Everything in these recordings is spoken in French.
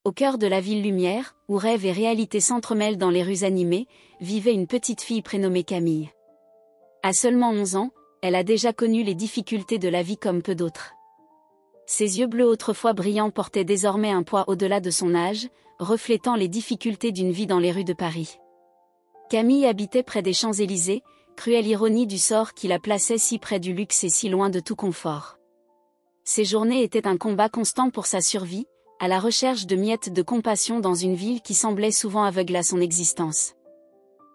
Au cœur de la ville lumière, où rêve et réalité s'entremêlent dans les rues animées, vivait une petite fille prénommée Camille. À seulement 11 ans, elle a déjà connu les difficultés de la vie comme peu d'autres. Ses yeux bleus autrefois brillants portaient désormais un poids au-delà de son âge, reflétant les difficultés d'une vie dans les rues de Paris. Camille habitait près des Champs-Élysées, cruelle ironie du sort qui la plaçait si près du luxe et si loin de tout confort. Ses journées étaient un combat constant pour sa survie, à la recherche de miettes de compassion dans une ville qui semblait souvent aveugle à son existence.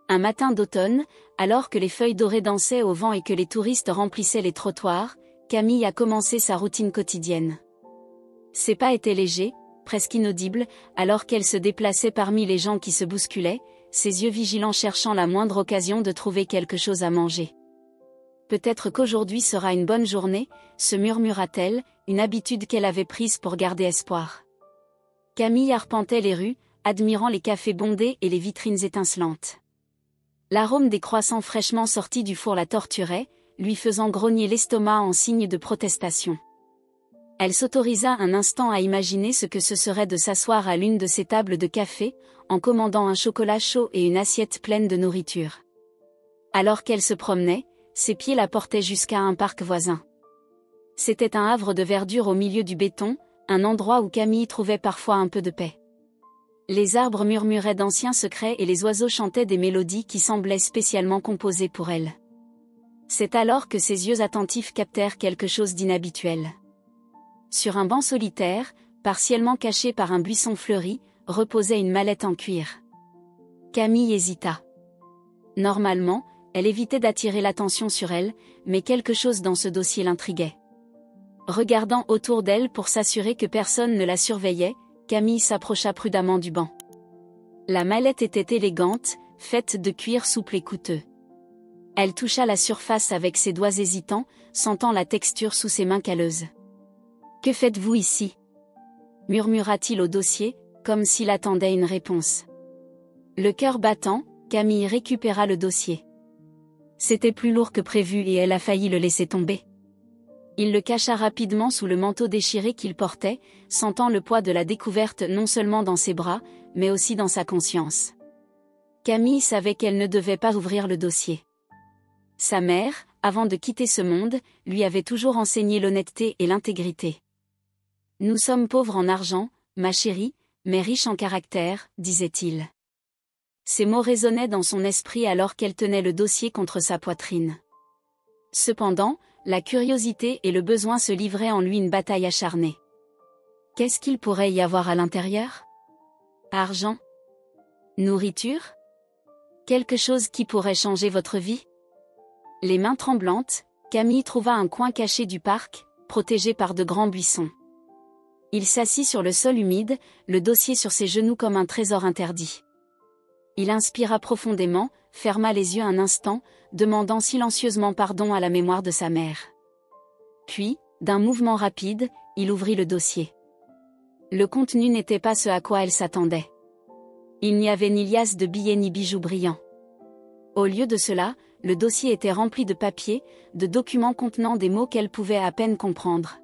Un matin d'automne, alors que les feuilles dorées dansaient au vent et que les touristes remplissaient les trottoirs, Camille a commencé sa routine quotidienne. Ses pas étaient légers, presque inaudibles, alors qu'elle se déplaçait parmi les gens qui se bousculaient, ses yeux vigilants cherchant la moindre occasion de trouver quelque chose à manger. Peut-être qu'aujourd'hui sera une bonne journée, se murmura-t-elle, une habitude qu'elle avait prise pour garder espoir. Camille arpentait les rues, admirant les cafés bondés et les vitrines étincelantes. L'arôme des croissants fraîchement sortis du four la torturait, lui faisant grogner l'estomac en signe de protestation. Elle s'autorisa un instant à imaginer ce que ce serait de s'asseoir à l'une de ces tables de café, en commandant un chocolat chaud et une assiette pleine de nourriture. Alors qu'elle se promenait, ses pieds la portaient jusqu'à un parc voisin. C'était un havre de verdure au milieu du béton, un endroit où Camille trouvait parfois un peu de paix. Les arbres murmuraient d'anciens secrets et les oiseaux chantaient des mélodies qui semblaient spécialement composées pour elle. C'est alors que ses yeux attentifs captèrent quelque chose d'inhabituel. Sur un banc solitaire, partiellement caché par un buisson fleuri, reposait une mallette en cuir. Camille hésita. Normalement, elle évitait d'attirer l'attention sur elle, mais quelque chose dans ce dossier l'intriguait. Regardant autour d'elle pour s'assurer que personne ne la surveillait, Camille s'approcha prudemment du banc. La mallette était élégante, faite de cuir souple et coûteux. Elle toucha la surface avec ses doigts hésitants, sentant la texture sous ses mains calleuses. « Que faites-vous ici » murmura-t-il au dossier, comme s'il attendait une réponse. Le cœur battant, Camille récupéra le dossier. C'était plus lourd que prévu et elle a failli le laisser tomber. Il le cacha rapidement sous le manteau déchiré qu'il portait, sentant le poids de la découverte non seulement dans ses bras, mais aussi dans sa conscience. Camille savait qu'elle ne devait pas ouvrir le dossier. Sa mère, avant de quitter ce monde, lui avait toujours enseigné l'honnêteté et l'intégrité. « Nous sommes pauvres en argent, ma chérie, mais riches en caractère, disait-il. » Ces mots résonnaient dans son esprit alors qu'elle tenait le dossier contre sa poitrine. Cependant, la curiosité et le besoin se livraient en lui une bataille acharnée. Qu'est-ce qu'il pourrait y avoir à l'intérieur ? Argent ? Nourriture ? Quelque chose qui pourrait changer votre vie ? Les mains tremblantes, Camille trouva un coin caché du parc, protégé par de grands buissons. Il s'assit sur le sol humide, le dossier sur ses genoux comme un trésor interdit. Il inspira profondément, ferma les yeux un instant, demandant silencieusement pardon à la mémoire de sa mère. Puis, d'un mouvement rapide, il ouvrit le dossier. Le contenu n'était pas ce à quoi elle s'attendait. Il n'y avait ni liasse de billets ni bijoux brillants. Au lieu de cela, le dossier était rempli de papiers, de documents contenant des mots qu'elle pouvait à peine comprendre.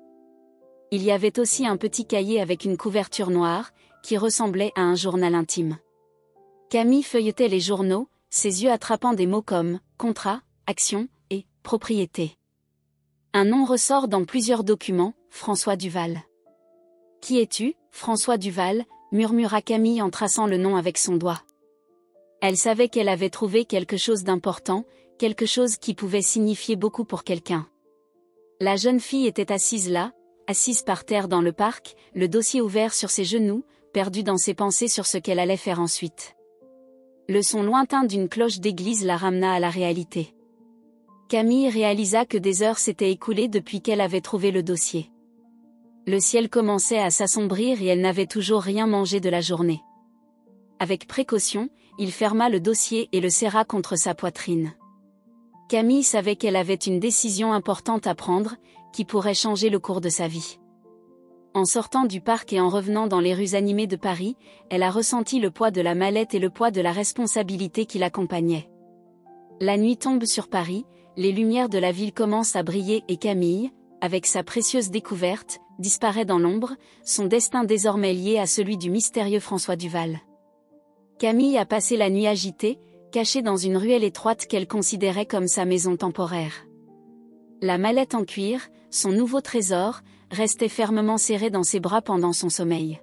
Il y avait aussi un petit cahier avec une couverture noire, qui ressemblait à un journal intime. Camille feuilletait les journaux, ses yeux attrapant des mots comme « contrat »,« action » et « propriété ». Un nom ressort dans plusieurs documents, François Duval. « Qui es-tu, François Duval » murmura Camille en traçant le nom avec son doigt. Elle savait qu'elle avait trouvé quelque chose d'important, quelque chose qui pouvait signifier beaucoup pour quelqu'un. La jeune fille était assise là, assise par terre dans le parc, le dossier ouvert sur ses genoux, perdue dans ses pensées sur ce qu'elle allait faire ensuite. Le son lointain d'une cloche d'église la ramena à la réalité. Camille réalisa que des heures s'étaient écoulées depuis qu'elle avait trouvé le dossier. Le ciel commençait à s'assombrir et elle n'avait toujours rien mangé de la journée. Avec précaution, il ferma le dossier et le serra contre sa poitrine. Camille savait qu'elle avait une décision importante à prendre, qui pourrait changer le cours de sa vie. En sortant du parc et en revenant dans les rues animées de Paris, elle a ressenti le poids de la mallette et le poids de la responsabilité qui l'accompagnait. La nuit tombe sur Paris, les lumières de la ville commencent à briller et Camille, avec sa précieuse découverte, disparaît dans l'ombre, son destin désormais lié à celui du mystérieux François Duval. Camille a passé la nuit agitée, cachée dans une ruelle étroite qu'elle considérait comme sa maison temporaire. La mallette en cuir, son nouveau trésor, restait fermement serrée dans ses bras pendant son sommeil.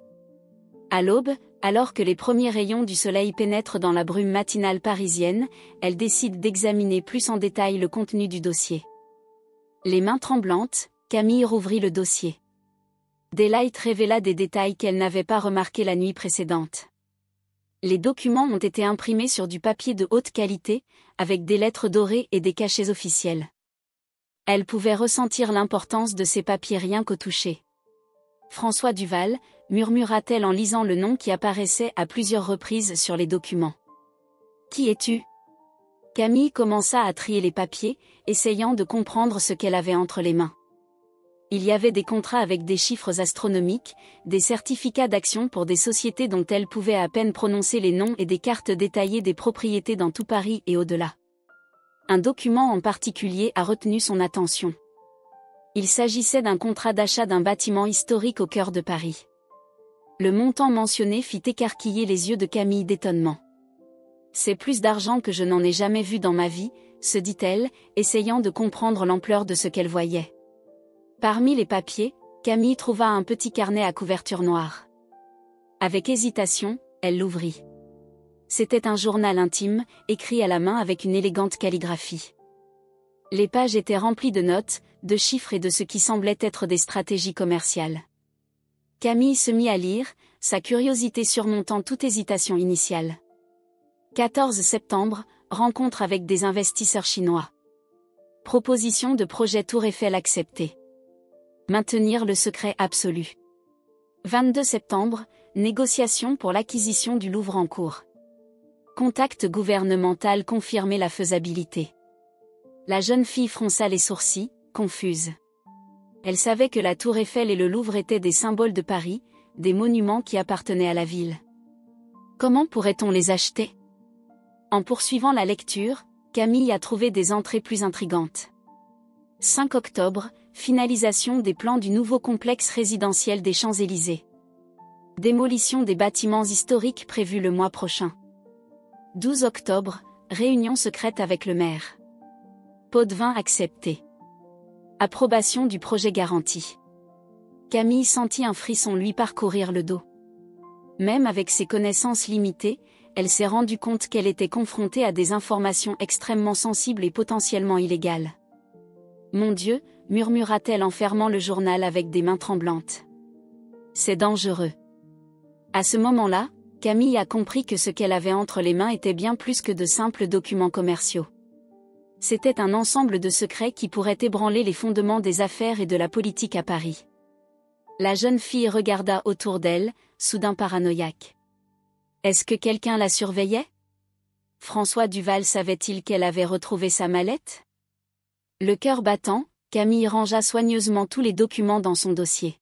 À l'aube, alors que les premiers rayons du soleil pénètrent dans la brume matinale parisienne, elle décide d'examiner plus en détail le contenu du dossier. Les mains tremblantes, Camille rouvrit le dossier. Daylight révéla des détails qu'elle n'avait pas remarqués la nuit précédente. Les documents ont été imprimés sur du papier de haute qualité, avec des lettres dorées et des cachets officiels. Elle pouvait ressentir l'importance de ces papiers rien qu'au toucher. François Duval, murmura-t-elle en lisant le nom qui apparaissait à plusieurs reprises sur les documents. Qui es-tu ? Camille commença à trier les papiers, essayant de comprendre ce qu'elle avait entre les mains. Il y avait des contrats avec des chiffres astronomiques, des certificats d'action pour des sociétés dont elle pouvait à peine prononcer les noms et des cartes détaillées des propriétés dans tout Paris et au-delà. Un document en particulier a retenu son attention. Il s'agissait d'un contrat d'achat d'un bâtiment historique au cœur de Paris. Le montant mentionné fit écarquiller les yeux de Camille d'étonnement. C'est plus d'argent que je n'en ai jamais vu dans ma vie, se dit-elle, essayant de comprendre l'ampleur de ce qu'elle voyait. Parmi les papiers, Camille trouva un petit carnet à couverture noire. Avec hésitation, elle l'ouvrit. C'était un journal intime, écrit à la main avec une élégante calligraphie. Les pages étaient remplies de notes, de chiffres et de ce qui semblait être des stratégies commerciales. Camille se mit à lire, sa curiosité surmontant toute hésitation initiale. 14 septembre, rencontre avec des investisseurs chinois. Proposition de projet Tour Eiffel acceptée. Maintenir le secret absolu. 22 septembre, négociation pour l'acquisition du Louvre en cours. Contact gouvernemental confirmait la faisabilité. La jeune fille fronça les sourcils, confuse. Elle savait que la Tour Eiffel et le Louvre étaient des symboles de Paris, des monuments qui appartenaient à la ville. Comment pourrait-on les acheter ? En poursuivant la lecture, Camille a trouvé des entrées plus intrigantes. 5 octobre, finalisation des plans du nouveau complexe résidentiel des Champs-Élysées. Démolition des bâtiments historiques prévus le mois prochain. 12 octobre, réunion secrète avec le maire. Pot de vin accepté. Approbation du projet garanti. Camille sentit un frisson lui parcourir le dos. Même avec ses connaissances limitées, elle s'est rendue compte qu'elle était confrontée à des informations extrêmement sensibles et potentiellement illégales. Mon Dieu, murmura-t-elle en fermant le journal avec des mains tremblantes. C'est dangereux. À ce moment-là, Camille a compris que ce qu'elle avait entre les mains était bien plus que de simples documents commerciaux. C'était un ensemble de secrets qui pourraient ébranler les fondements des affaires et de la politique à Paris. La jeune fille regarda autour d'elle, soudain paranoïaque. Est-ce que quelqu'un la surveillait ? François Duval savait-il qu'elle avait retrouvé sa mallette ? Le cœur battant, Camille rangea soigneusement tous les documents dans son dossier.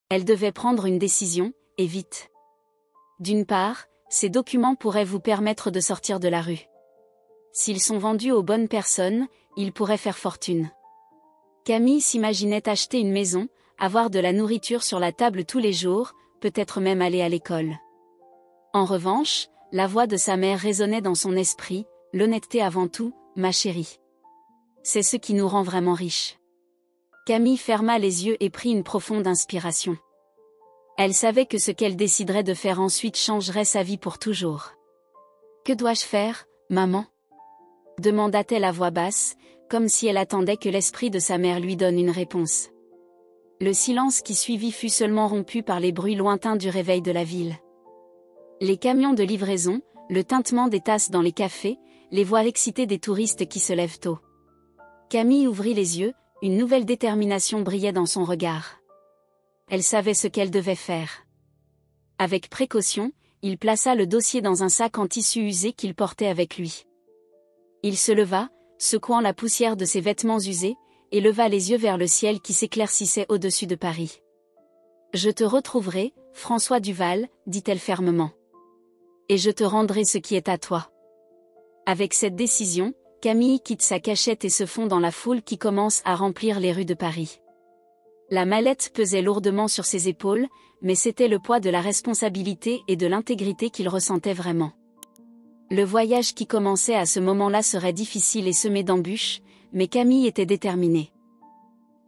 Elle devait prendre une décision, et vite. D'une part, ces documents pourraient vous permettre de sortir de la rue. S'ils sont vendus aux bonnes personnes, ils pourraient faire fortune. Camille s'imaginait acheter une maison, avoir de la nourriture sur la table tous les jours, peut-être même aller à l'école. En revanche, la voix de sa mère résonnait dans son esprit, l'honnêteté avant tout, ma chérie. C'est ce qui nous rend vraiment riches. Camille ferma les yeux et prit une profonde inspiration. Elle savait que ce qu'elle déciderait de faire ensuite changerait sa vie pour toujours. Que dois-je faire, maman ? Demanda-t-elle à voix basse, comme si elle attendait que l'esprit de sa mère lui donne une réponse. Le silence qui suivit fut seulement rompu par les bruits lointains du réveil de la ville. Les camions de livraison, le tintement des tasses dans les cafés, les voix excitées des touristes qui se lèvent tôt. Camille ouvrit les yeux, une nouvelle détermination brillait dans son regard. Elle savait ce qu'elle devait faire. Avec précaution, il plaça le dossier dans un sac en tissu usé qu'il portait avec lui. Il se leva, secouant la poussière de ses vêtements usés, et leva les yeux vers le ciel qui s'éclaircissait au-dessus de Paris. « Je te retrouverai, François Duval, dit-elle fermement. Et je te rendrai ce qui est à toi. » Avec cette décision, Camille quitte sa cachette et se fond dans la foule qui commence à remplir les rues de Paris. La mallette pesait lourdement sur ses épaules, mais c'était le poids de la responsabilité et de l'intégrité qu'il ressentait vraiment. Le voyage qui commençait à ce moment-là serait difficile et semé d'embûches, mais Camille était déterminée.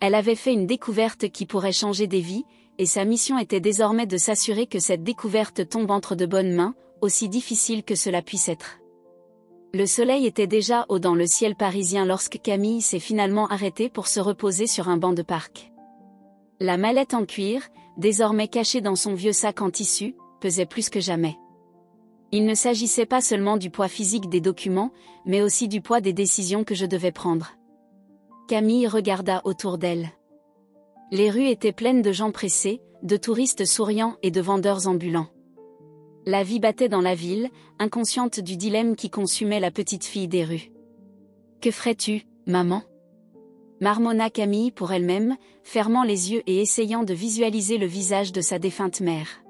Elle avait fait une découverte qui pourrait changer des vies, et sa mission était désormais de s'assurer que cette découverte tombe entre de bonnes mains, aussi difficile que cela puisse être. Le soleil était déjà haut dans le ciel parisien lorsque Camille s'est finalement arrêtée pour se reposer sur un banc de parc. La mallette en cuir, désormais cachée dans son vieux sac en tissu, pesait plus que jamais. Il ne s'agissait pas seulement du poids physique des documents, mais aussi du poids des décisions que je devais prendre. Camille regarda autour d'elle. Les rues étaient pleines de gens pressés, de touristes souriants et de vendeurs ambulants. La vie battait dans la ville, inconsciente du dilemme qui consumait la petite fille des rues. « Que ferais-tu, maman ?» marmonna Camille pour elle-même, fermant les yeux et essayant de visualiser le visage de sa défunte mère.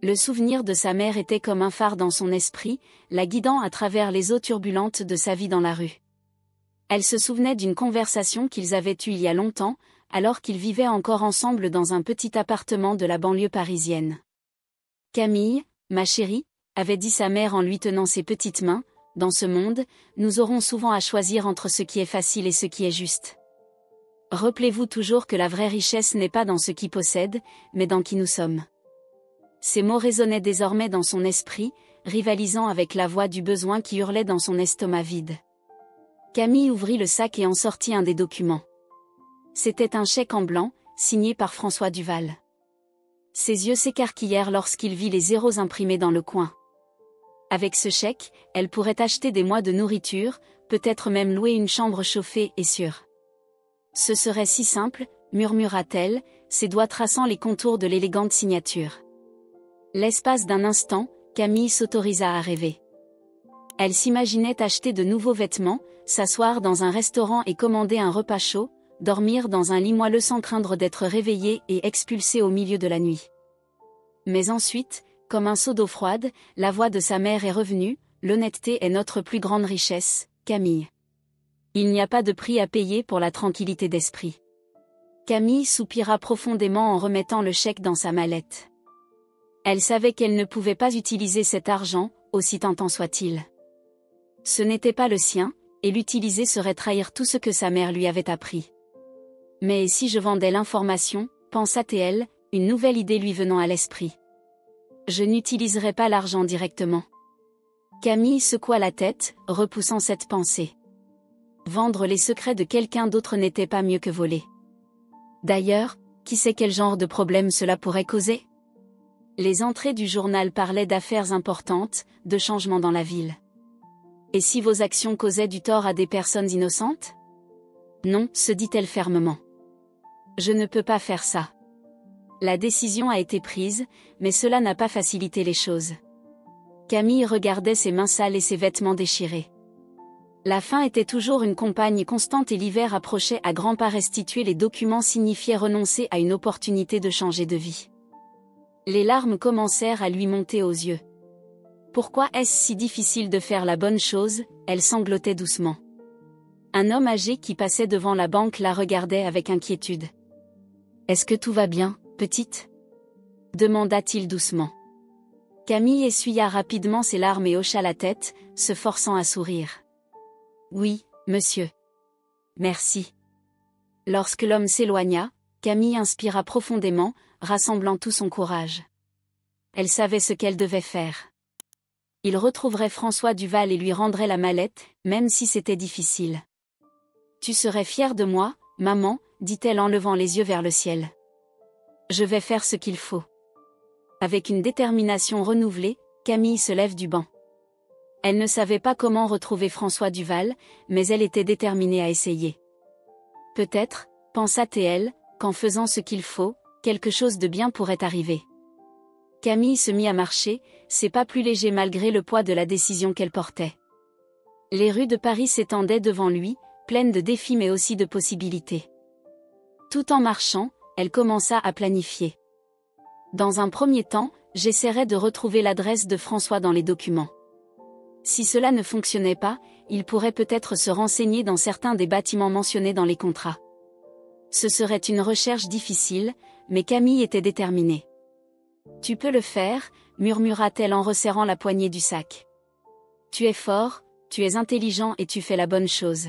Le souvenir de sa mère était comme un phare dans son esprit, la guidant à travers les eaux turbulentes de sa vie dans la rue. Elle se souvenait d'une conversation qu'ils avaient eue il y a longtemps, alors qu'ils vivaient encore ensemble dans un petit appartement de la banlieue parisienne. « Camille, ma chérie, » avait dit sa mère en lui tenant ses petites mains, « dans ce monde, nous aurons souvent à choisir entre ce qui est facile et ce qui est juste. Rappelez-vous toujours que la vraie richesse n'est pas dans ce qui possède, mais dans qui nous sommes. » Ces mots résonnaient désormais dans son esprit, rivalisant avec la voix du besoin qui hurlait dans son estomac vide. Camille ouvrit le sac et en sortit un des documents. C'était un chèque en blanc, signé par François Duval. Ses yeux s'écarquillèrent lorsqu'il vit les zéros imprimés dans le coin. Avec ce chèque, elle pourrait acheter des mois de nourriture, peut-être même louer une chambre chauffée et sûre. Ce serait si simple, murmura-t-elle, ses doigts traçant les contours de l'élégante signature. L'espace d'un instant, Camille s'autorisa à rêver. Elle s'imaginait acheter de nouveaux vêtements, s'asseoir dans un restaurant et commander un repas chaud, dormir dans un lit moelleux sans craindre d'être réveillée et expulsée au milieu de la nuit. Mais ensuite, comme un seau d'eau froide, la voix de sa mère est revenue, « L'honnêteté est notre plus grande richesse, Camille. Il n'y a pas de prix à payer pour la tranquillité d'esprit. » Camille soupira profondément en remettant le chèque dans sa mallette. Elle savait qu'elle ne pouvait pas utiliser cet argent, aussi tentant soit-il. Ce n'était pas le sien, et l'utiliser serait trahir tout ce que sa mère lui avait appris. Mais si je vendais l'information, pensa-t-elle, une nouvelle idée lui venant à l'esprit. Je n'utiliserai pas l'argent directement. Camille secoua la tête, repoussant cette pensée. Vendre les secrets de quelqu'un d'autre n'était pas mieux que voler. D'ailleurs, qui sait quel genre de problème cela pourrait causer ? Les entrées du journal parlaient d'affaires importantes, de changements dans la ville. Et si vos actions causaient du tort à des personnes innocentes ? Non, se dit-elle fermement. Je ne peux pas faire ça. La décision a été prise, mais cela n'a pas facilité les choses. Camille regardait ses mains sales et ses vêtements déchirés. La faim était toujours une compagne constante et l'hiver approchait à grands pas. Restituer les documents signifiait renoncer à une opportunité de changer de vie. Les larmes commencèrent à lui monter aux yeux. Pourquoi est-ce si difficile de faire la bonne chose ? Elle sanglotait doucement. Un homme âgé qui passait devant la banque la regardait avec inquiétude. « Est-ce que tout va bien, petite ?» demanda-t-il doucement. Camille essuya rapidement ses larmes et hocha la tête, se forçant à sourire. « Oui, monsieur. Merci. » Lorsque l'homme s'éloigna, Camille inspira profondément, rassemblant tout son courage. Elle savait ce qu'elle devait faire. Il retrouverait François Duval et lui rendrait la mallette, même si c'était difficile. « Tu serais fière de moi, maman ?» dit-elle en levant les yeux vers le ciel. « Je vais faire ce qu'il faut. » Avec une détermination renouvelée, Camille se lève du banc. Elle ne savait pas comment retrouver François Duval, mais elle était déterminée à essayer. Peut-être, pensa-t-elle, qu'en faisant ce qu'il faut, quelque chose de bien pourrait arriver. Camille se mit à marcher, ses pas plus légers malgré le poids de la décision qu'elle portait. Les rues de Paris s'étendaient devant lui, pleines de défis mais aussi de possibilités. Tout en marchant, elle commença à planifier. Dans un premier temps, j'essaierai de retrouver l'adresse de François dans les documents. Si cela ne fonctionnait pas, il pourrait peut-être se renseigner dans certains des bâtiments mentionnés dans les contrats. Ce serait une recherche difficile, mais Camille était déterminée. Tu peux le faire, murmura-t-elle en resserrant la poignée du sac. Tu es fort, tu es intelligent et tu fais la bonne chose.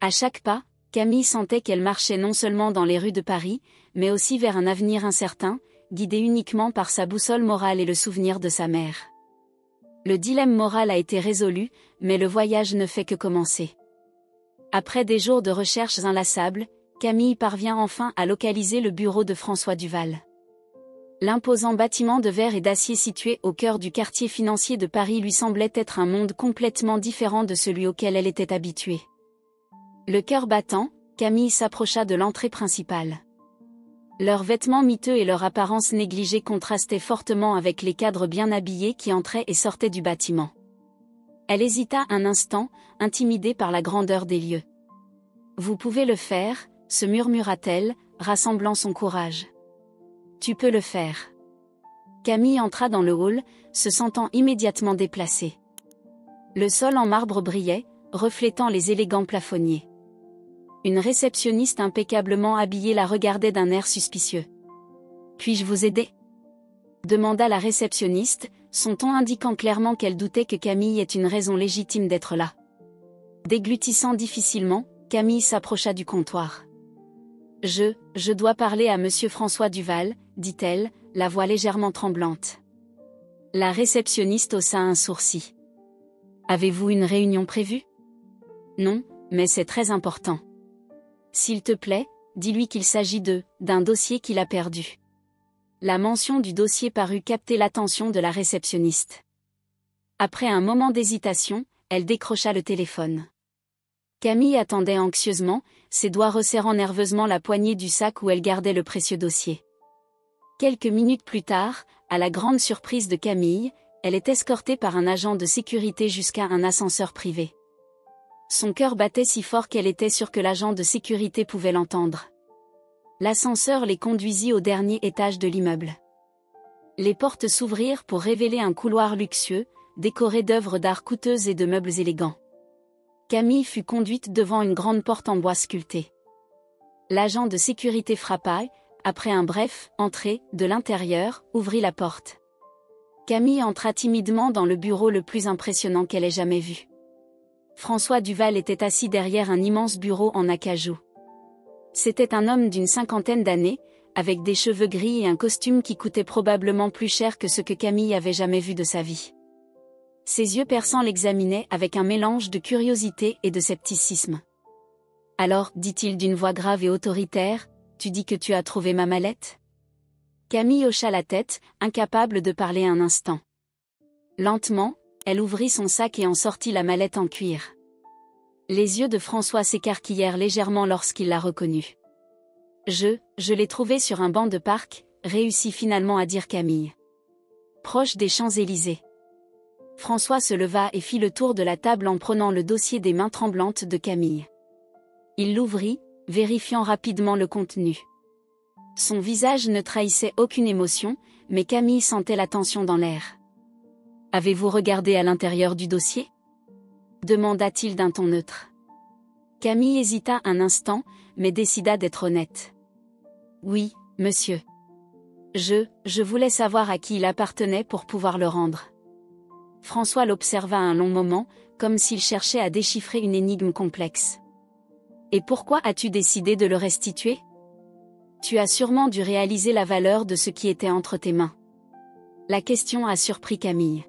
À chaque pas, Camille sentait qu'elle marchait non seulement dans les rues de Paris, mais aussi vers un avenir incertain, guidée uniquement par sa boussole morale et le souvenir de sa mère. Le dilemme moral a été résolu, mais le voyage ne fait que commencer. Après des jours de recherches inlassables, Camille parvient enfin à localiser le bureau de François Duval. L'imposant bâtiment de verre et d'acier situé au cœur du quartier financier de Paris lui semblait être un monde complètement différent de celui auquel elle était habituée. Le cœur battant, Camille s'approcha de l'entrée principale. Leurs vêtements miteux et leur apparence négligée contrastaient fortement avec les cadres bien habillés qui entraient et sortaient du bâtiment. Elle hésita un instant, intimidée par la grandeur des lieux. « Vous pouvez le faire », se murmura-t-elle, rassemblant son courage. « Tu peux le faire. » Camille entra dans le hall, se sentant immédiatement déplacée. Le sol en marbre brillait, reflétant les élégants plafonniers. Une réceptionniste impeccablement habillée la regardait d'un air suspicieux. « Puis-je vous aider ?» demanda la réceptionniste, son ton indiquant clairement qu'elle doutait que Camille ait une raison légitime d'être là. Déglutissant difficilement, Camille s'approcha du comptoir. « Je dois parler à monsieur François Duval, dit-elle, la voix légèrement tremblante. La réceptionniste haussa un sourcil. « Avez-vous une réunion prévue ? » Non, mais c'est très important. S'il te plaît, dis-lui qu'il s'agit d'un dossier qu'il a perdu. La mention du dossier parut capter l'attention de la réceptionniste. Après un moment d'hésitation, elle décrocha le téléphone. Camille attendait anxieusement, ses doigts resserrant nerveusement la poignée du sac où elle gardait le précieux dossier. Quelques minutes plus tard, à la grande surprise de Camille, elle est escortée par un agent de sécurité jusqu'à un ascenseur privé. Son cœur battait si fort qu'elle était sûre que l'agent de sécurité pouvait l'entendre. L'ascenseur les conduisit au dernier étage de l'immeuble. Les portes s'ouvrirent pour révéler un couloir luxueux, décoré d'œuvres d'art coûteuses et de meubles élégants. Camille fut conduite devant une grande porte en bois sculpté. L'agent de sécurité frappa, après un bref « Entrez » de l'intérieur, ouvrit la porte. Camille entra timidement dans le bureau le plus impressionnant qu'elle ait jamais vu. François Duval était assis derrière un immense bureau en acajou. C'était un homme d'une 50aine d'années, avec des cheveux gris et un costume qui coûtait probablement plus cher que ce que Camille avait jamais vu de sa vie. Ses yeux perçants l'examinaient avec un mélange de curiosité et de scepticisme. « Alors, dit-il d'une voix grave et autoritaire, tu dis que tu as trouvé ma mallette ?» Camille hocha la tête, incapable de parler un instant. Lentement, elle ouvrit son sac et en sortit la mallette en cuir. Les yeux de François s'écarquillèrent légèrement lorsqu'il la reconnut. « Je l'ai trouvée sur un banc de parc », réussit finalement à dire Camille. « Proche des Champs-Élysées. » François se leva et fit le tour de la table en prenant le dossier des mains tremblantes de Camille. Il l'ouvrit, vérifiant rapidement le contenu. Son visage ne trahissait aucune émotion, mais Camille sentait la tension dans l'air. « Avez-vous regardé à l'intérieur du dossier ? » demanda-t-il d'un ton neutre. Camille hésita un instant, mais décida d'être honnête. « Oui, monsieur. Je voulais savoir à qui il appartenait pour pouvoir le rendre. » François l'observa un long moment, comme s'il cherchait à déchiffrer une énigme complexe. « Et pourquoi as-tu décidé de le restituer ? Tu as sûrement dû réaliser la valeur de ce qui était entre tes mains. » La question a surpris Camille.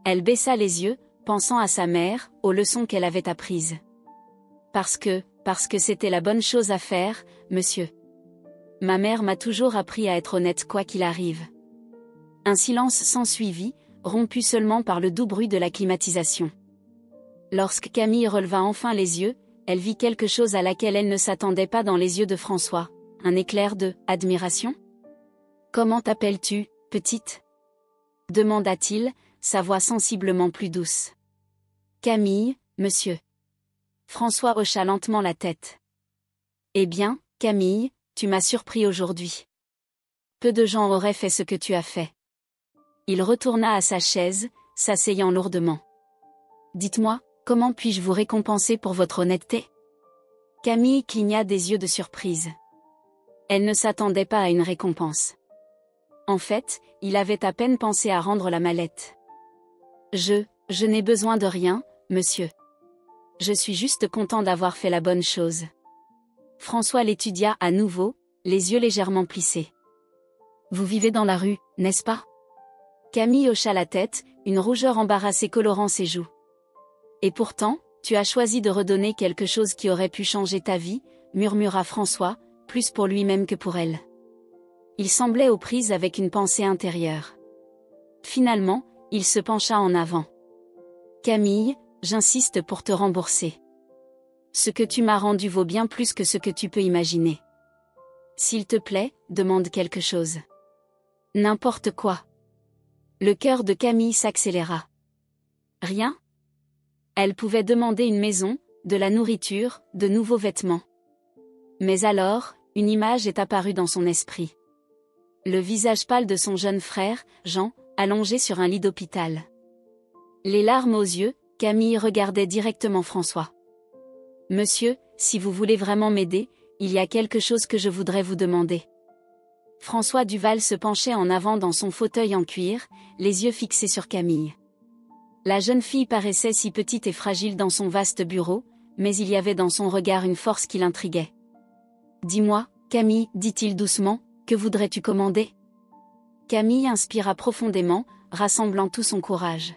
Elle baissa les yeux, pensant à sa mère, aux leçons qu'elle avait apprises. « Parce que c'était la bonne chose à faire, monsieur. Ma mère m'a toujours appris à être honnête quoi qu'il arrive. » Un silence s'ensuivit, rompu seulement par le doux bruit de la climatisation. Lorsque Camille releva enfin les yeux, elle vit quelque chose à laquelle elle ne s'attendait pas dans les yeux de François, un éclair de « admiration ». « Comment t'appelles-tu, petite ?» demanda-t-il, sa voix sensiblement plus douce. « Camille, monsieur. » François hocha lentement la tête. « Eh bien, Camille, tu m'as surpris aujourd'hui. Peu de gens auraient fait ce que tu as fait. » Il retourna à sa chaise, s'asseyant lourdement. « Dites-moi, comment puis-je vous récompenser pour votre honnêteté ? Camille cligna des yeux de surprise. Elle ne s'attendait pas à une récompense. En fait, il avait à peine pensé à rendre la mallette. Je n'ai besoin de rien, monsieur. Je suis juste content d'avoir fait la bonne chose. François l'étudia à nouveau, les yeux légèrement plissés. Vous vivez dans la rue, n'est-ce pas? Camille hocha la tête, une rougeur embarrassée colorant ses joues. Et pourtant, tu as choisi de redonner quelque chose qui aurait pu changer ta vie, murmura François, plus pour lui-même que pour elle. Il semblait aux prises avec une pensée intérieure. Finalement, il se pencha en avant. Camille, j'insiste pour te rembourser. Ce que tu m'as rendu vaut bien plus que ce que tu peux imaginer. S'il te plaît, demande quelque chose. N'importe quoi. Le cœur de Camille s'accéléra. Rien? Elle pouvait demander une maison, de la nourriture, de nouveaux vêtements. Mais alors, une image est apparue dans son esprit. Le visage pâle de son jeune frère, Jean, allongé sur un lit d'hôpital. Les larmes aux yeux, Camille regardait directement François. « Monsieur, si vous voulez vraiment m'aider, il y a quelque chose que je voudrais vous demander. » François Duval se penchait en avant dans son fauteuil en cuir, les yeux fixés sur Camille. La jeune fille paraissait si petite et fragile dans son vaste bureau, mais il y avait dans son regard une force qui l'intriguait. « Dis-moi, Camille, dit-il doucement, que voudrais-tu commander ?» Camille inspira profondément, rassemblant tout son courage.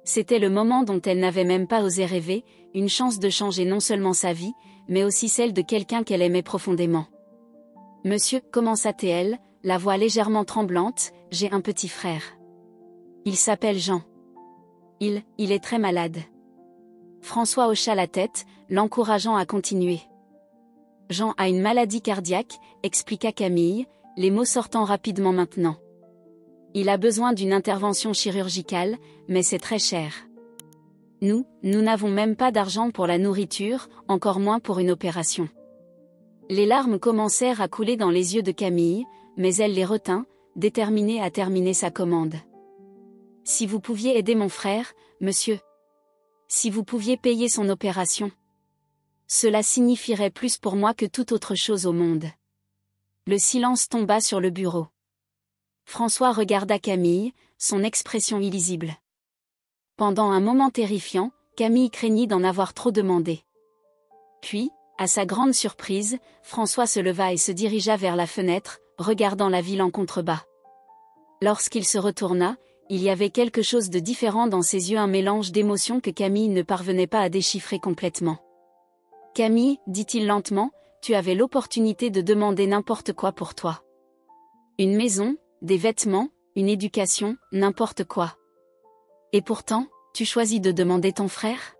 C'était le moment dont elle n'avait même pas osé rêver, une chance de changer non seulement sa vie, mais aussi celle de quelqu'un qu'elle aimait profondément. « Monsieur, commença-t-elle, la voix légèrement tremblante, j'ai un petit frère. Il s'appelle Jean. Il est très malade. » François hocha la tête, l'encourageant à continuer. « Jean a une maladie cardiaque, expliqua Camille, les mots sortant rapidement maintenant. Il a besoin d'une intervention chirurgicale, mais c'est très cher. Nous n'avons même pas d'argent pour la nourriture, encore moins pour une opération. » Les larmes commencèrent à couler dans les yeux de Camille, mais elle les retint, déterminée à terminer sa commande. « Si vous pouviez aider mon frère, monsieur. Si vous pouviez payer son opération. Cela signifierait plus pour moi que toute autre chose au monde. » Le silence tomba sur le bureau. François regarda Camille, son expression illisible. Pendant un moment terrifiant, Camille craignit d'en avoir trop demandé. Puis, à sa grande surprise, François se leva et se dirigea vers la fenêtre, regardant la ville en contrebas. Lorsqu'il se retourna, il y avait quelque chose de différent dans ses yeux, un mélange d'émotions que Camille ne parvenait pas à déchiffrer complètement. « Camille, dit-il lentement, tu avais l'opportunité de demander n'importe quoi pour toi. Une maison, des vêtements, une éducation, n'importe quoi. Et pourtant, tu choisis de demander ton frère ?»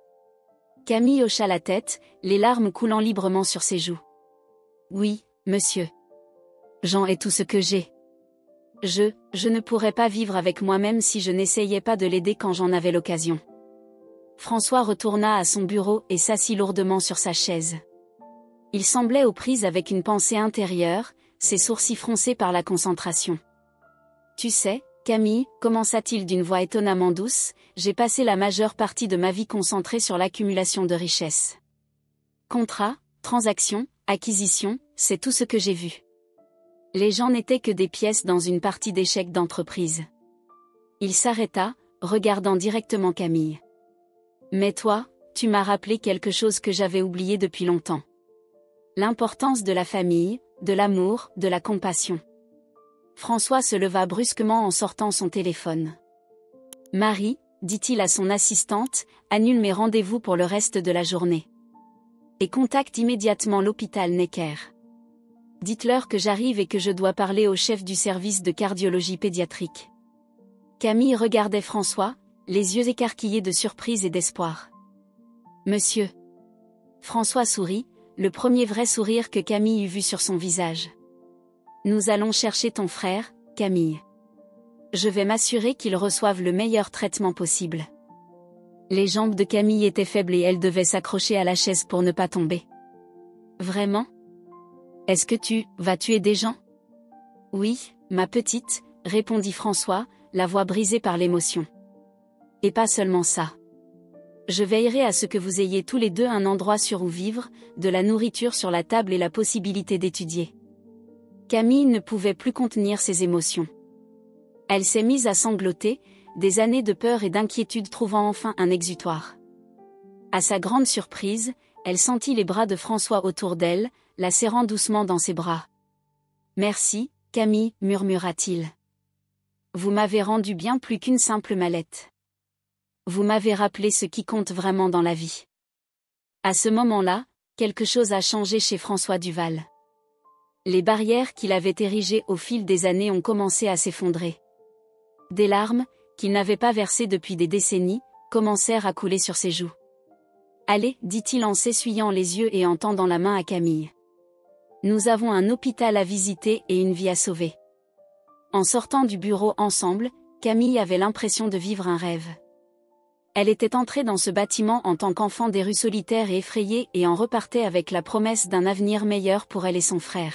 Camille hocha la tête, les larmes coulant librement sur ses joues. « Oui, monsieur. Jean est tout ce que j'ai. Je ne pourrais pas vivre avec moi-même si je n'essayais pas de l'aider quand j'en avais l'occasion. » François retourna à son bureau et s'assit lourdement sur sa chaise. Il semblait aux prises avec une pensée intérieure, ses sourcils froncés par la concentration. « Tu sais, Camille, commença-t-il d'une voix étonnamment douce, j'ai passé la majeure partie de ma vie concentrée sur l'accumulation de richesses. Contrats, transactions, acquisitions, c'est tout ce que j'ai vu. Les gens n'étaient que des pièces dans une partie d'échecs d'entreprise. » Il s'arrêta, regardant directement Camille. « Mais toi, tu m'as rappelé quelque chose que j'avais oublié depuis longtemps. L'importance de la famille, de l'amour, de la compassion. » François se leva brusquement en sortant son téléphone. « Marie, dit-il à son assistante, annule mes rendez-vous pour le reste de la journée. Et contacte immédiatement l'hôpital Necker. Dites-leur que j'arrive et que je dois parler au chef du service de cardiologie pédiatrique. » Camille regardait François, les yeux écarquillés de surprise et d'espoir. « Monsieur. » François sourit, le premier vrai sourire que Camille eût vu sur son visage. « Nous allons chercher ton frère, Camille. Je vais m'assurer qu'il reçoive le meilleur traitement possible. » Les jambes de Camille étaient faibles et elle devait s'accrocher à la chaise pour ne pas tomber. « Vraiment ? Est-ce que tu vas tuer des gens ? » « Oui, ma petite, » répondit François, la voix brisée par l'émotion. « Et pas seulement ça. » Je veillerai à ce que vous ayez tous les deux un endroit sûr où vivre, de la nourriture sur la table et la possibilité d'étudier. » Camille ne pouvait plus contenir ses émotions. Elle s'est mise à sangloter, des années de peur et d'inquiétude trouvant enfin un exutoire. À sa grande surprise, elle sentit les bras de François autour d'elle, la serrant doucement dans ses bras. « Merci, Camille, murmura-t-il. Vous m'avez rendu bien plus qu'une simple mallette. Vous m'avez rappelé ce qui compte vraiment dans la vie. » À ce moment-là, quelque chose a changé chez François Duval. Les barrières qu'il avait érigées au fil des années ont commencé à s'effondrer. Des larmes, qu'il n'avait pas versées depuis des décennies, commencèrent à couler sur ses joues. « Allez, dit-il en s'essuyant les yeux et en tendant la main à Camille. Nous avons un hôpital à visiter et une vie à sauver. » En sortant du bureau ensemble, Camille avait l'impression de vivre un rêve. Elle était entrée dans ce bâtiment en tant qu'enfant des rues solitaires et effrayée et en repartait avec la promesse d'un avenir meilleur pour elle et son frère.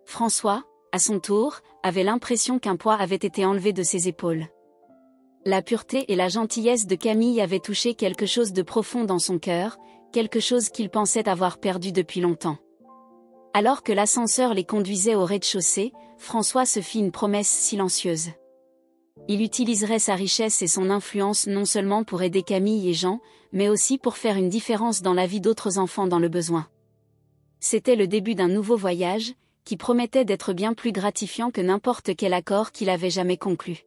François, à son tour, avait l'impression qu'un poids avait été enlevé de ses épaules. La pureté et la gentillesse de Camille avaient touché quelque chose de profond dans son cœur, quelque chose qu'il pensait avoir perdu depuis longtemps. Alors que l'ascenseur les conduisait au rez-de-chaussée, François se fit une promesse silencieuse. Il utiliserait sa richesse et son influence non seulement pour aider Camille et Jean, mais aussi pour faire une différence dans la vie d'autres enfants dans le besoin. C'était le début d'un nouveau voyage, qui promettait d'être bien plus gratifiant que n'importe quel accord qu'il avait jamais conclu.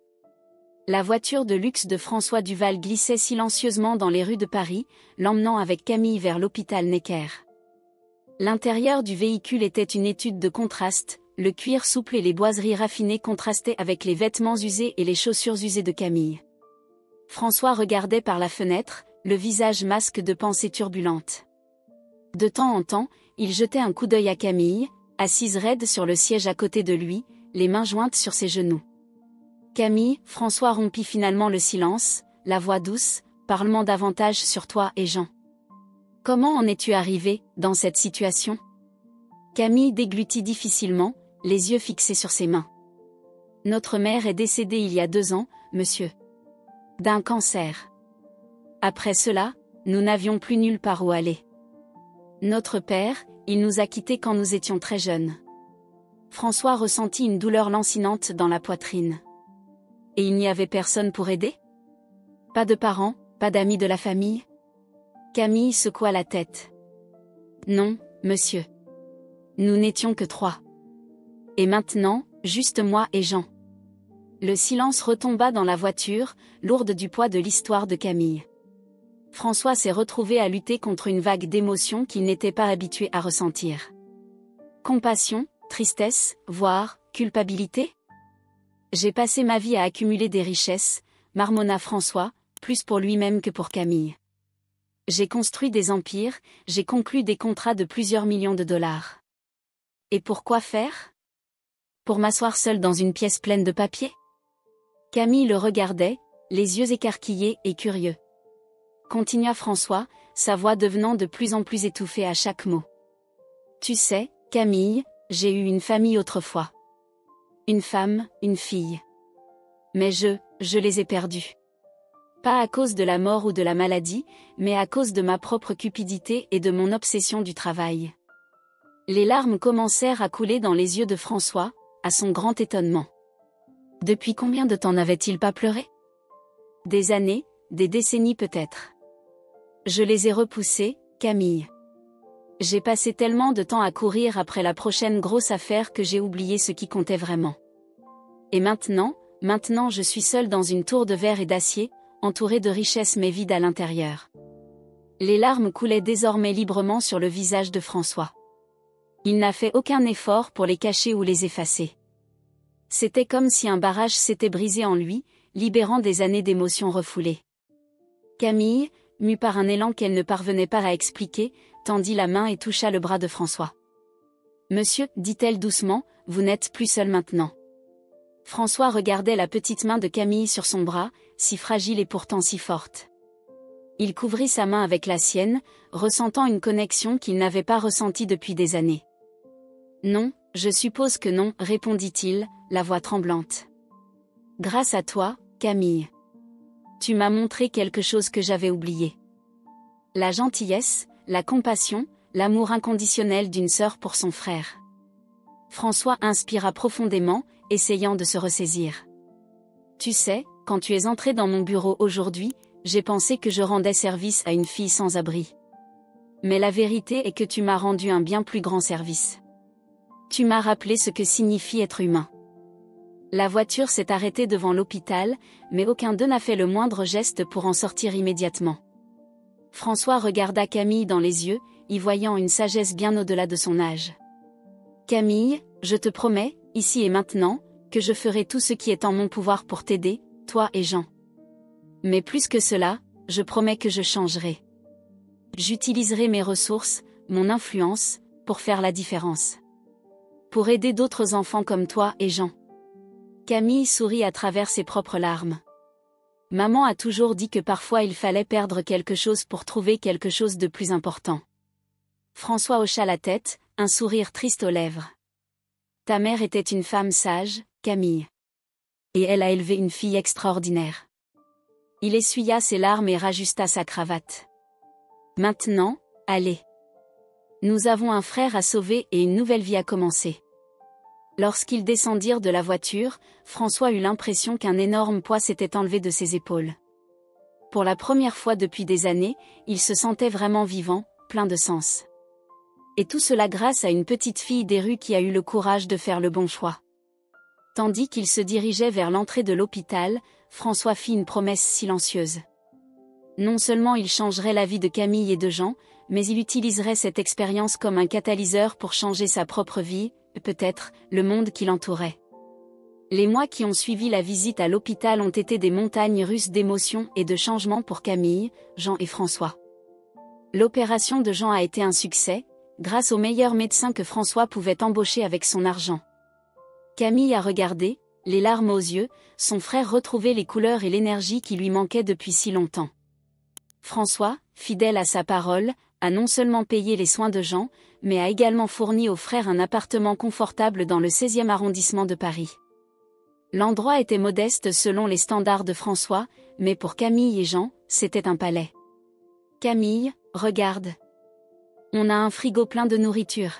La voiture de luxe de François Duval glissait silencieusement dans les rues de Paris, l'emmenant avec Camille vers l'hôpital Necker. L'intérieur du véhicule était une étude de contraste, le cuir souple et les boiseries raffinées contrastaient avec les vêtements usés et les chaussures usées de Camille. François regardait par la fenêtre, le visage masque de pensées turbulentes. De temps en temps, il jetait un coup d'œil à Camille, assise raide sur le siège à côté de lui, les mains jointes sur ses genoux. « Camille », François rompit finalement le silence, la voix douce, « parle-moi davantage sur toi et Jean. Comment en es-tu arrivé, dans cette situation ?» Camille déglutit difficilement, les yeux fixés sur ses mains. « Notre mère est décédée il y a 2 ans, monsieur. D'un cancer. Après cela, nous n'avions plus nulle part où aller. Notre père, il nous a quittés quand nous étions très jeunes. » François ressentit une douleur lancinante dans la poitrine. « Et il n'y avait personne pour aider ? Pas de parents, pas d'amis de la famille ?» Camille secoua la tête. « Non, monsieur. Nous n'étions que 3. Et maintenant, juste moi et Jean. » Le silence retomba dans la voiture, lourde du poids de l'histoire de Camille. François s'est retrouvé à lutter contre une vague d'émotions qu'il n'était pas habitué à ressentir. Compassion, tristesse, voire culpabilité ? « J'ai passé ma vie à accumuler des richesses, » marmonna François, plus pour lui-même que pour Camille. « J'ai construit des empires, j'ai conclu des contrats de plusieurs millions de dollars. Et pour quoi faire ? Pour m'asseoir seul dans une pièce pleine de papier ? » Camille le regardait, les yeux écarquillés et curieux. Continua François, sa voix devenant de plus en plus étouffée à chaque mot. « Tu sais, Camille, j'ai eu une famille autrefois. Une femme, une fille. Mais je les ai perdus. Pas à cause de la mort ou de la maladie, mais à cause de ma propre cupidité et de mon obsession du travail. » Les larmes commencèrent à couler dans les yeux de François, à son grand étonnement. Depuis combien de temps n'avait-il pas pleuré ? Des années, des décennies peut-être. Je les ai repoussés, Camille. J'ai passé tellement de temps à courir après la prochaine grosse affaire que j'ai oublié ce qui comptait vraiment. Et maintenant je suis seul dans une tour de verre et d'acier, entouré de richesses mais vide à l'intérieur. Les larmes coulaient désormais librement sur le visage de François. Il n'a fait aucun effort pour les cacher ou les effacer. C'était comme si un barrage s'était brisé en lui, libérant des années d'émotions refoulées. Camille, mue par un élan qu'elle ne parvenait pas à expliquer, tendit la main et toucha le bras de François. « Monsieur, dit-elle doucement, vous n'êtes plus seul maintenant. » François regardait la petite main de Camille sur son bras, si fragile et pourtant si forte. Il couvrit sa main avec la sienne, ressentant une connexion qu'il n'avait pas ressentie depuis des années. « Non, je suppose que non, répondit-il, la voix tremblante. « Grâce à toi, Camille. Tu m'as montré quelque chose que j'avais oublié. La gentillesse, la compassion, l'amour inconditionnel d'une sœur pour son frère. François inspira profondément, essayant de se ressaisir. Tu sais, quand tu es entré dans mon bureau aujourd'hui, j'ai pensé que je rendais service à une fille sans abri. Mais la vérité est que tu m'as rendu un bien plus grand service. Tu m'as rappelé ce que signifie être humain. La voiture s'est arrêtée devant l'hôpital, mais aucun d'eux n'a fait le moindre geste pour en sortir immédiatement. François regarda Camille dans les yeux, y voyant une sagesse bien au-delà de son âge. Camille, je te promets, ici et maintenant, que je ferai tout ce qui est en mon pouvoir pour t'aider, toi et Jean. Mais plus que cela, je promets que je changerai. J'utiliserai mes ressources, mon influence, pour faire la différence. Pour aider d'autres enfants comme toi et Jean. Camille sourit à travers ses propres larmes. Maman a toujours dit que parfois il fallait perdre quelque chose pour trouver quelque chose de plus important. François hocha la tête, un sourire triste aux lèvres. Ta mère était une femme sage, Camille. Et elle a élevé une fille extraordinaire. Il essuya ses larmes et rajusta sa cravate. Maintenant, allez. Nous avons un frère à sauver et une nouvelle vie à commencer. Lorsqu'ils descendirent de la voiture, François eut l'impression qu'un énorme poids s'était enlevé de ses épaules. Pour la première fois depuis des années, il se sentait vraiment vivant, plein de sens. Et tout cela grâce à une petite fille des rues qui a eu le courage de faire le bon choix. Tandis qu'il se dirigeait vers l'entrée de l'hôpital, François fit une promesse silencieuse. Non seulement il changerait la vie de Camille et de Jean, mais il utiliserait cette expérience comme un catalyseur pour changer sa propre vie, et peut-être, le monde qui l'entourait. Les mois qui ont suivi la visite à l'hôpital ont été des montagnes russes d'émotions et de changements pour Camille, Jean et François. L'opération de Jean a été un succès, grâce aux meilleurs médecins que François pouvait embaucher avec son argent. Camille a regardé, les larmes aux yeux, son frère retrouver les couleurs et l'énergie qui lui manquaient depuis si longtemps. François, fidèle à sa parole, a non seulement payé les soins de Jean, mais a également fourni au frère un appartement confortable dans le 16e arrondissement de Paris. L'endroit était modeste selon les standards de François, mais pour Camille et Jean, c'était un palais. Camille, regarde. On a un frigo plein de nourriture.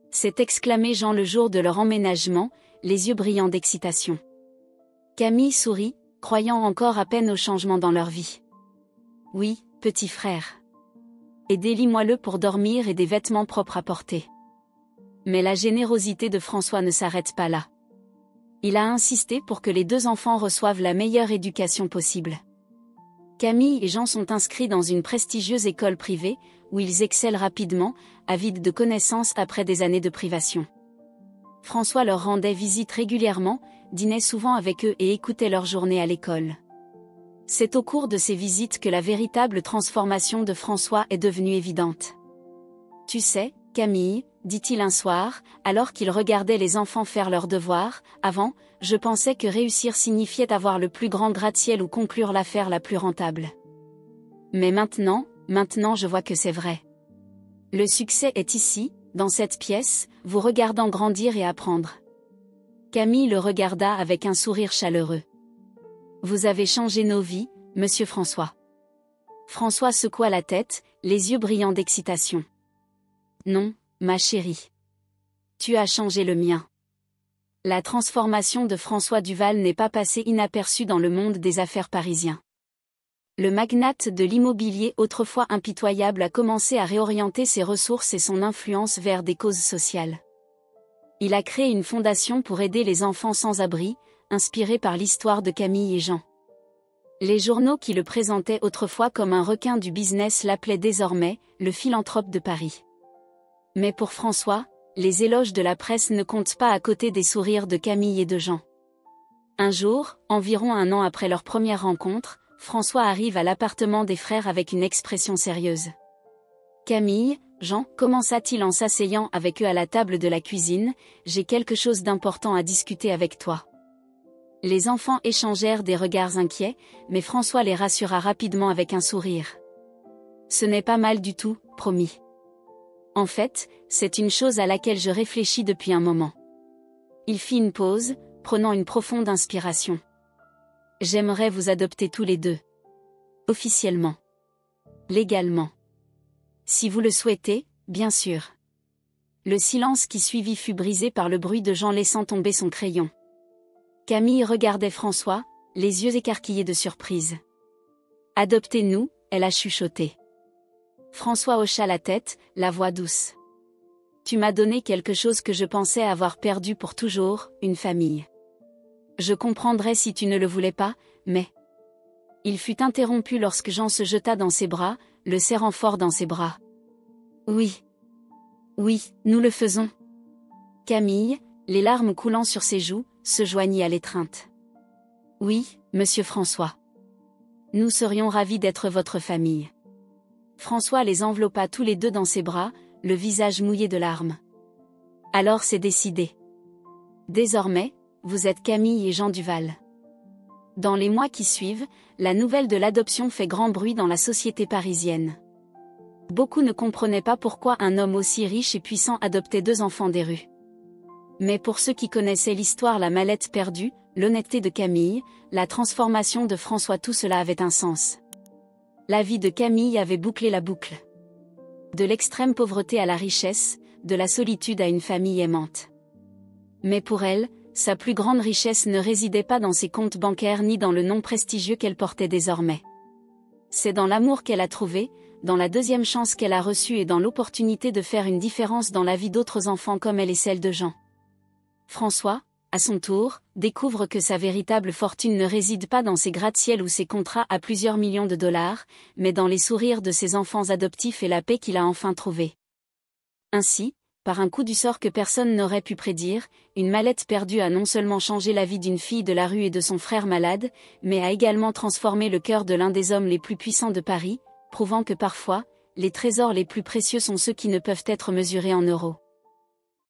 S'est exclamé Jean le jour de leur emménagement, les yeux brillants d'excitation. Camille sourit, croyant encore à peine au changement dans leur vie. Oui, petit frère. Et des lits moelleux pour dormir et des vêtements propres à porter. Mais la générosité de François ne s'arrête pas là. Il a insisté pour que les deux enfants reçoivent la meilleure éducation possible. Camille et Jean sont inscrits dans une prestigieuse école privée, où ils excellent rapidement, avides de connaissances après des années de privation. François leur rendait visite régulièrement, dînait souvent avec eux et écoutait leur journée à l'école. C'est au cours de ces visites que la véritable transformation de François est devenue évidente. Tu sais, Camille, dit-il un soir, alors qu'il regardait les enfants faire leurs devoirs, avant, je pensais que réussir signifiait avoir le plus grand gratte-ciel ou conclure l'affaire la plus rentable. Mais maintenant je vois que c'est vrai. Le succès est ici, dans cette pièce, vous regardant grandir et apprendre. Camille le regarda avec un sourire chaleureux. Vous avez changé nos vies, monsieur François. François secoua la tête, les yeux brillants d'excitation. Non, ma chérie. Tu as changé le mien. La transformation de François Duval n'est pas passée inaperçue dans le monde des affaires parisien. Le magnate de l'immobilier autrefois impitoyable a commencé à réorienter ses ressources et son influence vers des causes sociales. Il a créé une fondation pour aider les enfants sans abri, inspirée par l'histoire de Camille et Jean. Les journaux qui le présentaient autrefois comme un requin du business l'appelaient désormais le philanthrope de Paris. Mais pour François, les éloges de la presse ne comptent pas à côté des sourires de Camille et de Jean. Un jour, environ un an après leur première rencontre, François arrive à l'appartement des frères avec une expression sérieuse. Camille, Jean, commença-t-il en s'asseyant avec eux à la table de la cuisine, j'ai quelque chose d'important à discuter avec toi. Les enfants échangèrent des regards inquiets, mais François les rassura rapidement avec un sourire. Ce n'est pas mal du tout, promis. En fait, c'est une chose à laquelle je réfléchis depuis un moment. Il fit une pause, prenant une profonde inspiration. J'aimerais vous adopter tous les deux. Officiellement. Légalement. Si vous le souhaitez, bien sûr. Le silence qui suivit fut brisé par le bruit de Jean laissant tomber son crayon. Camille regardait François, les yeux écarquillés de surprise. « Adoptez-nous », elle a chuchoté. François hocha la tête, la voix douce. « Tu m'as donné quelque chose que je pensais avoir perdu pour toujours, une famille. Je comprendrais si tu ne le voulais pas, mais... » Il fut interrompu lorsque Jean se jeta dans ses bras, le serrant fort dans ses bras. « Oui. Oui, nous le faisons. » Camille, les larmes coulant sur ses joues, se joignit à l'étreinte. « Oui, monsieur François. Nous serions ravis d'être votre famille. » François les enveloppa tous les deux dans ses bras, le visage mouillé de larmes. « Alors c'est décidé. Désormais, vous êtes Camille et Jean Duval. » Dans les mois qui suivent, la nouvelle de l'adoption fait grand bruit dans la société parisienne. Beaucoup ne comprenaient pas pourquoi un homme aussi riche et puissant adoptait 2 enfants des rues. Mais pour ceux qui connaissaient l'histoire La Mallette perdue, l'honnêteté de Camille, la transformation de François, tout cela avait un sens. La vie de Camille avait bouclé la boucle. De l'extrême pauvreté à la richesse, de la solitude à une famille aimante. Mais pour elle, sa plus grande richesse ne résidait pas dans ses comptes bancaires ni dans le nom prestigieux qu'elle portait désormais. C'est dans l'amour qu'elle a trouvé, dans la deuxième chance qu'elle a reçue et dans l'opportunité de faire une différence dans la vie d'autres enfants comme elle et celle de Jean. François, à son tour, découvre que sa véritable fortune ne réside pas dans ses gratte-ciel ou ses contrats à plusieurs millions de dollars, mais dans les sourires de ses enfants adoptifs et la paix qu'il a enfin trouvée. Ainsi, par un coup du sort que personne n'aurait pu prédire, Une Mallette perdue a non seulement changé la vie d'une fille de la rue et de son frère malade, mais a également transformé le cœur de l'un des hommes les plus puissants de Paris, prouvant que parfois, les trésors les plus précieux sont ceux qui ne peuvent être mesurés en euros.